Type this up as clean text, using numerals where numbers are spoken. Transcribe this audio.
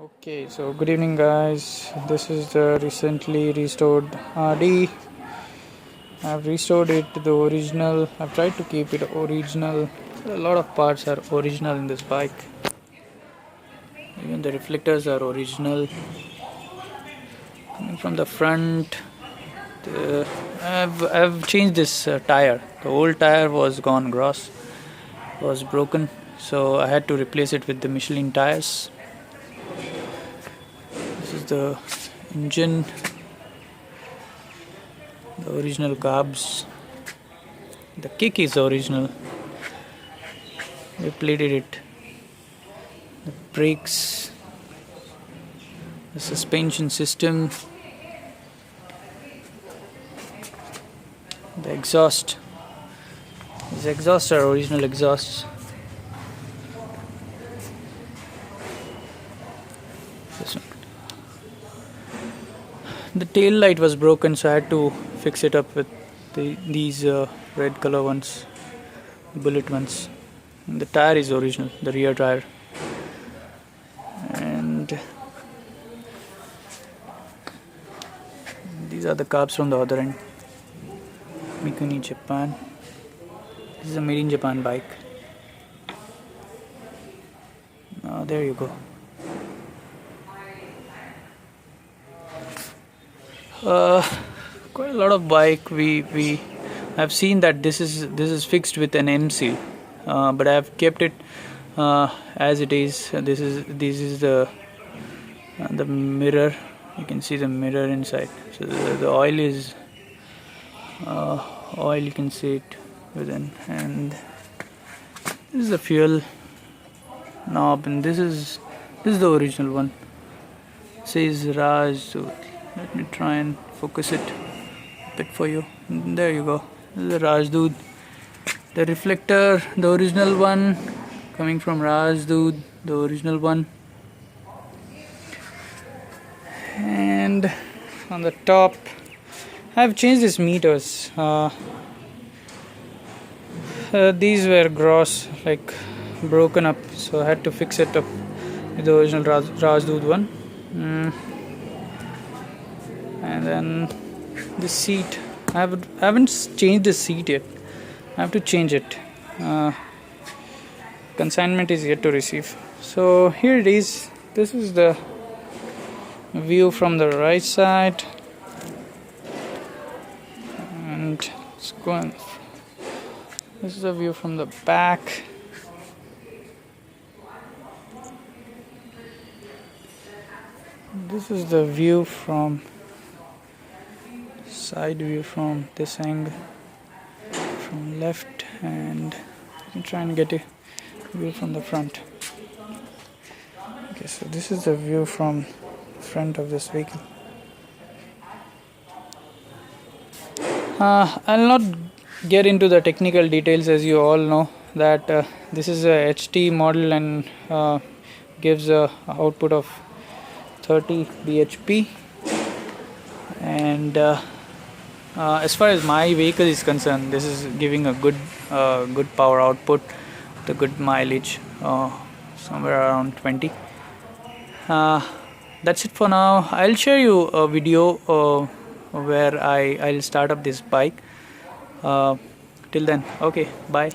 Okay, so good evening guys. This is the recently restored RD. I've restored it to the original. I've tried to keep it original. A lot of parts are original in this bike. Even the reflectors are original. Coming from the front, I've changed this tire. The old tire was gone gross, was broken, so I had to replace it with the Michelin tires. This is the engine, the original carbs. The kick is original. We plated it. The brakes, the suspension system, the exhaust. These exhausts are original exhausts. This one. The tail light was broken, so I had to fix it up with these red color ones, bullet ones. And the tire is original, the rear tire. And these are the carbs from the other end. Mikuni, Japan. This is a made in Japan bike. Oh, there you go. Quite a lot of bike. We have seen that this is fixed with an M seal, but I have kept it as it is. This is the mirror. You can see the mirror inside. So the oil is oil. You can see it within, and this is the fuel knob, and this is the original one. It says Raj. So let me try and focus it a bit for you. There you go. This is the Rajdoot. The reflector, the original one, coming from Rajdoot, the original one. And on the top, I've changed these meters. These were gross, like broken up, so I had to fix it up with the original Rajdoot one. And then the seat, I haven't changed the seat yet. I have to change it. Consignment is yet to receive. So here it is. This is the view from the right side, and let's go on. This is the view from the back. This is the view from side view from this angle, from left, and you can try and get a view from the front. Okay, so this is the view from front of this vehicle. I'll not get into the technical details, as you all know that this is a HT model and gives a output of 30 bhp, and as far as my vehicle is concerned, this is giving a good power output, the good mileage, somewhere around 20. That's it for now. I'll share you a video where I'll start up this bike. Till then, okay, bye.